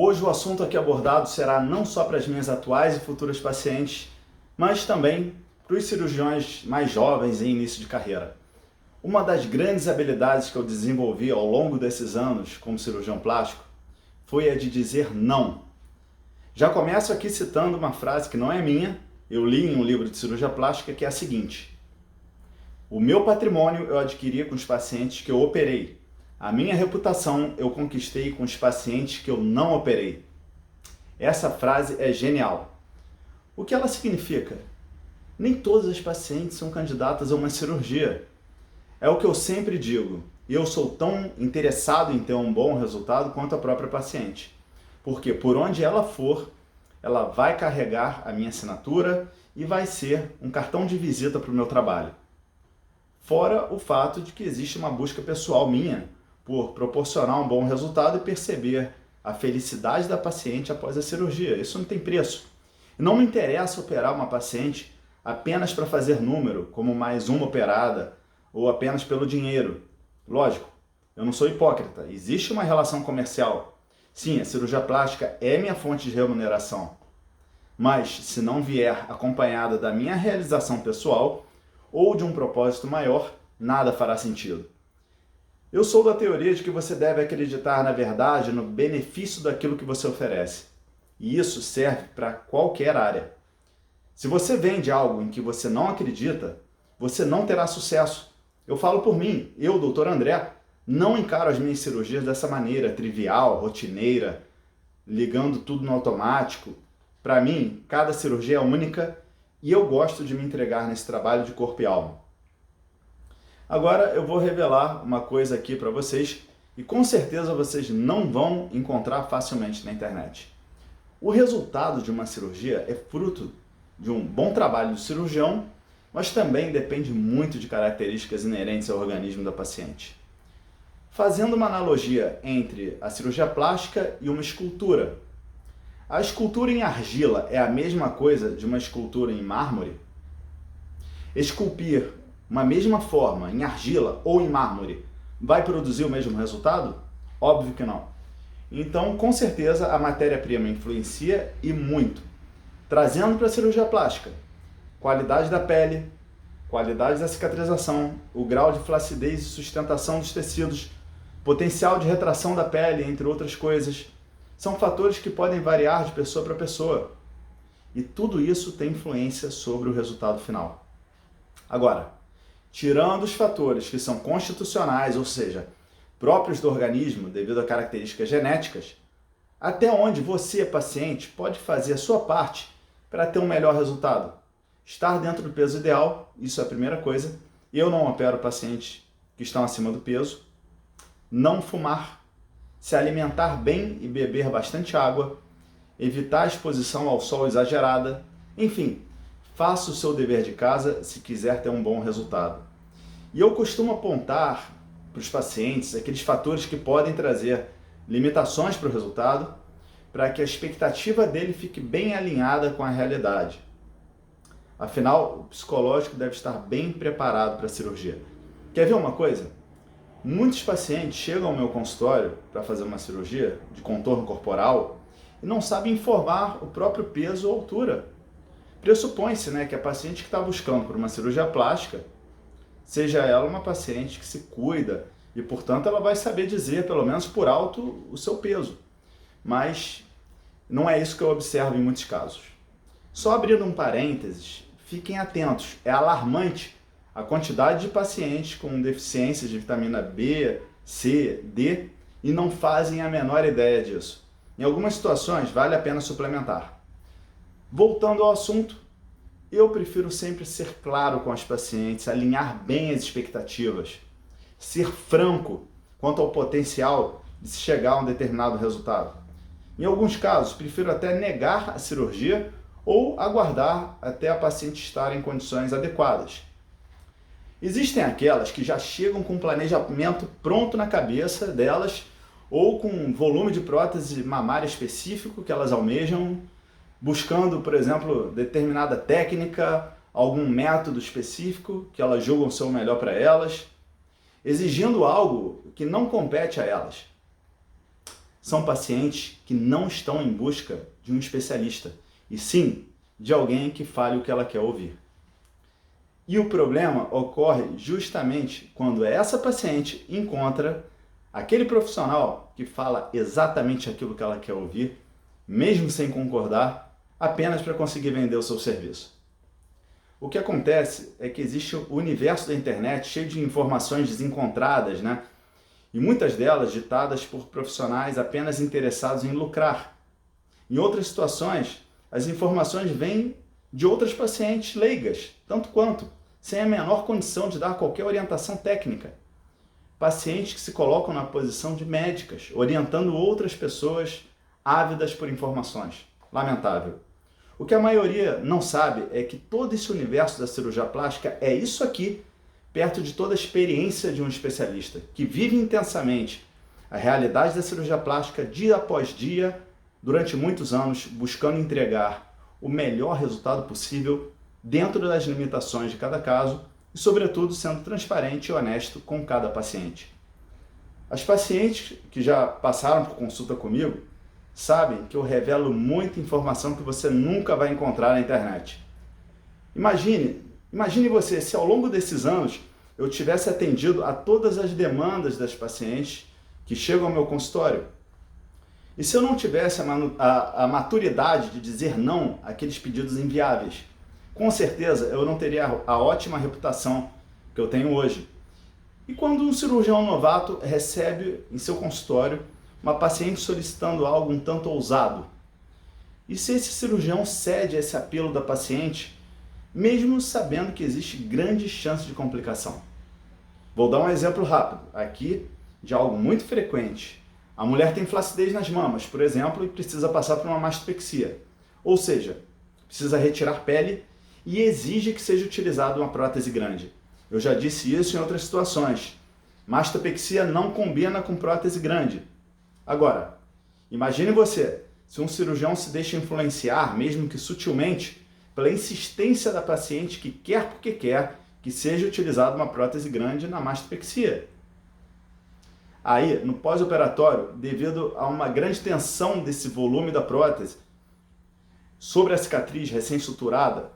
Hoje o assunto aqui abordado será não só para as minhas atuais e futuras pacientes, mas também para os cirurgiões mais jovens em início de carreira. Uma das grandes habilidades que eu desenvolvi ao longo desses anos como cirurgião plástico foi a de dizer não. Já começo aqui citando uma frase que não é minha, eu li em um livro de cirurgia plástica, que é a seguinte: o meu patrimônio eu adquiri com os pacientes que eu operei. A minha reputação eu conquistei com os pacientes que eu não operei. Essa frase é genial. O que ela significa? Nem todas as pacientes são candidatas a uma cirurgia. É o que eu sempre digo. Eu sou tão interessado em ter um bom resultado quanto a própria paciente. Porque por onde ela for, ela vai carregar a minha assinatura e vai ser um cartão de visita para o meu trabalho. Fora o fato de que existe uma busca pessoal minha por proporcionar um bom resultado e perceber a felicidade da paciente após a cirurgia. Isso não tem preço. Não me interessa operar uma paciente apenas para fazer número, como mais uma operada, ou apenas pelo dinheiro. Lógico, eu não sou hipócrita. Existe uma relação comercial. Sim, a cirurgia plástica é minha fonte de remuneração. Mas, se não vier acompanhada da minha realização pessoal ou de um propósito maior, nada fará sentido. Eu sou da teoria de que você deve acreditar na verdade, no benefício daquilo que você oferece. E isso serve para qualquer área. Se você vende algo em que você não acredita, você não terá sucesso. Eu falo por mim, eu, Dr. André, não encaro as minhas cirurgias dessa maneira, trivial, rotineira, ligando tudo no automático. Para mim, cada cirurgia é única e eu gosto de me entregar nesse trabalho de corpo e alma. Agora eu vou revelar uma coisa aqui para vocês e com certeza vocês não vão encontrar facilmente na internet. O resultado de uma cirurgia é fruto de um bom trabalho do cirurgião, mas também depende muito de características inerentes ao organismo da paciente. Fazendo uma analogia entre a cirurgia plástica e uma escultura. A escultura em argila é a mesma coisa de uma escultura em mármore? Esculpir uma mesma forma em argila ou em mármore vai produzir o mesmo resultado? Óbvio que não. Então, com certeza, a matéria-prima influencia e muito. Trazendo para a cirurgia plástica, qualidade da pele, qualidade da cicatrização, o grau de flacidez e sustentação dos tecidos, potencial de retração da pele, entre outras coisas, são fatores que podem variar de pessoa para pessoa. E tudo isso tem influência sobre o resultado final. Agora, tirando os fatores que são constitucionais, ou seja, próprios do organismo devido a características genéticas, até onde você, paciente, pode fazer a sua parte para ter um melhor resultado? Estar dentro do peso ideal, isso é a primeira coisa. Eu não opero pacientes que estão acima do peso. Não fumar, se alimentar bem e beber bastante água, evitar a exposição ao sol exagerada, enfim, faça o seu dever de casa se quiser ter um bom resultado. E eu costumo apontar para os pacientes aqueles fatores que podem trazer limitações para o resultado, para que a expectativa dele fique bem alinhada com a realidade. Afinal, o psicológico deve estar bem preparado para a cirurgia. Quer ver uma coisa? Muitos pacientes chegam ao meu consultório para fazer uma cirurgia de contorno corporal e não sabem informar o próprio peso ou altura. Pressupõe-se, que a paciente que está buscando por uma cirurgia plástica, seja ela uma paciente que se cuida e, portanto, ela vai saber dizer, pelo menos por alto, o seu peso. Mas não é isso que eu observo em muitos casos. Só abrindo um parênteses, fiquem atentos, é alarmante a quantidade de pacientes com deficiências de vitamina B, C, D e não fazem a menor ideia disso. Em algumas situações, vale a pena suplementar. Voltando ao assunto, eu prefiro sempre ser claro com as pacientes, alinhar bem as expectativas, ser franco quanto ao potencial de se chegar a um determinado resultado. Em alguns casos, prefiro até negar a cirurgia ou aguardar até a paciente estar em condições adequadas. Existem aquelas que já chegam com um planejamento pronto na cabeça delas ou com um volume de prótese mamária específico que elas almejam, buscando, por exemplo, determinada técnica, algum método específico que elas julgam ser o melhor para elas, exigindo algo que não compete a elas. são pacientes que não estão em busca de um especialista, e sim de alguém que fale o que ela quer ouvir. E o problema ocorre justamente quando essa paciente encontra aquele profissional que fala exatamente aquilo que ela quer ouvir, mesmo sem concordar, apenas para conseguir vender o seu serviço. O que acontece é que existe o universo da internet cheio de informações desencontradas, né? E muitas delas ditadas por profissionais apenas interessados em lucrar. Em outras situações, as informações vêm de outras pacientes leigas, tanto quanto, sem a menor condição de dar qualquer orientação técnica. Pacientes que se colocam na posição de médicas, orientando outras pessoas ávidas por informações. Lamentável. O que a maioria não sabe é que todo esse universo da cirurgia plástica é isso aqui, perto de toda a experiência de um especialista, que vive intensamente a realidade da cirurgia plástica dia após dia, durante muitos anos, buscando entregar o melhor resultado possível dentro das limitações de cada caso e, sobretudo, sendo transparente e honesto com cada paciente. As pacientes que já passaram por consulta comigo sabem que eu revelo muita informação que você nunca vai encontrar na internet. Imagine você se ao longo desses anos eu tivesse atendido a todas as demandas das pacientes que chegam ao meu consultório. E se eu não tivesse a maturidade de dizer não àqueles pedidos inviáveis, com certeza eu não teria a ótima reputação que eu tenho hoje. E quando um cirurgião novato recebe em seu consultório uma paciente solicitando algo um tanto ousado, e se esse cirurgião cede a esse apelo da paciente, mesmo sabendo que existe grande chance de complicação? Vou dar um exemplo rápido, aqui, de algo muito frequente. A mulher tem flacidez nas mamas, por exemplo, e precisa passar por uma mastopexia. Ou seja, precisa retirar pele e exige que seja utilizada uma prótese grande. Eu já disse isso em outras situações. Mastopexia não combina com prótese grande. Agora, imagine você, se um cirurgião se deixa influenciar, mesmo que sutilmente, pela insistência da paciente que quer porque quer que seja utilizada uma prótese grande na mastopexia. Aí, no pós-operatório, devido a uma grande tensão desse volume da prótese sobre a cicatriz recém-suturada,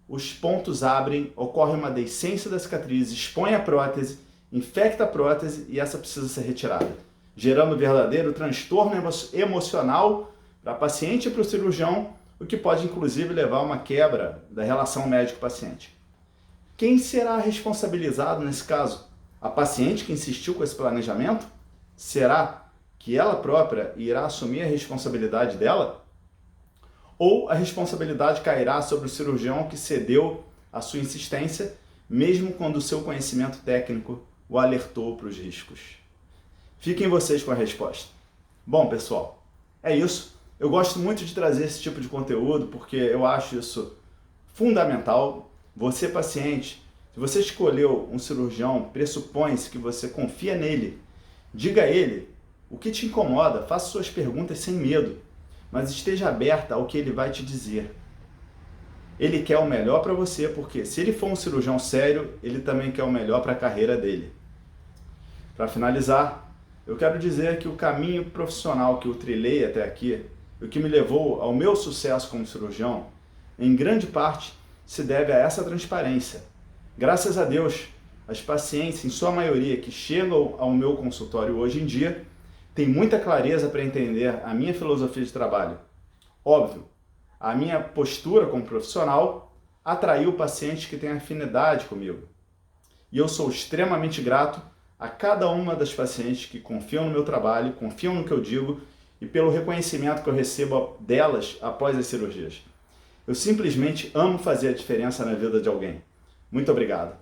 os pontos abrem, ocorre uma deiscência da cicatriz, expõe a prótese, infecta a prótese e essa precisa ser retirada, gerando um verdadeiro transtorno emocional para a paciente e para o cirurgião, o que pode inclusive levar a uma quebra da relação médico-paciente. Quem será responsabilizado nesse caso? A paciente que insistiu com esse planejamento? Será que ela própria irá assumir a responsabilidade dela? Ou a responsabilidade cairá sobre o cirurgião que cedeu à sua insistência, mesmo quando o seu conhecimento técnico o alertou para os riscos? Fiquem vocês com a resposta. Bom, pessoal, é isso. Eu gosto muito de trazer esse tipo de conteúdo porque eu acho isso fundamental. Você, paciente, se você escolheu um cirurgião, pressupõe-se que você confia nele. Diga a ele o que te incomoda, faça suas perguntas sem medo, mas esteja aberta ao que ele vai te dizer. Ele quer o melhor para você, porque se ele for um cirurgião sério, ele também quer o melhor para a carreira dele. Para finalizar, eu quero dizer que o caminho profissional que eu trilhei até aqui, o que me levou ao meu sucesso como cirurgião, em grande parte se deve a essa transparência. Graças a Deus, as pacientes, em sua maioria, que chegam ao meu consultório hoje em dia, têm muita clareza para entender a minha filosofia de trabalho. Óbvio, a minha postura como profissional atraiu pacientes que têm afinidade comigo. E eu sou extremamente grato a cada uma das pacientes que confiam no meu trabalho, confiam no que eu digo e pelo reconhecimento que eu recebo delas após as cirurgias. Eu simplesmente amo fazer a diferença na vida de alguém. Muito obrigado.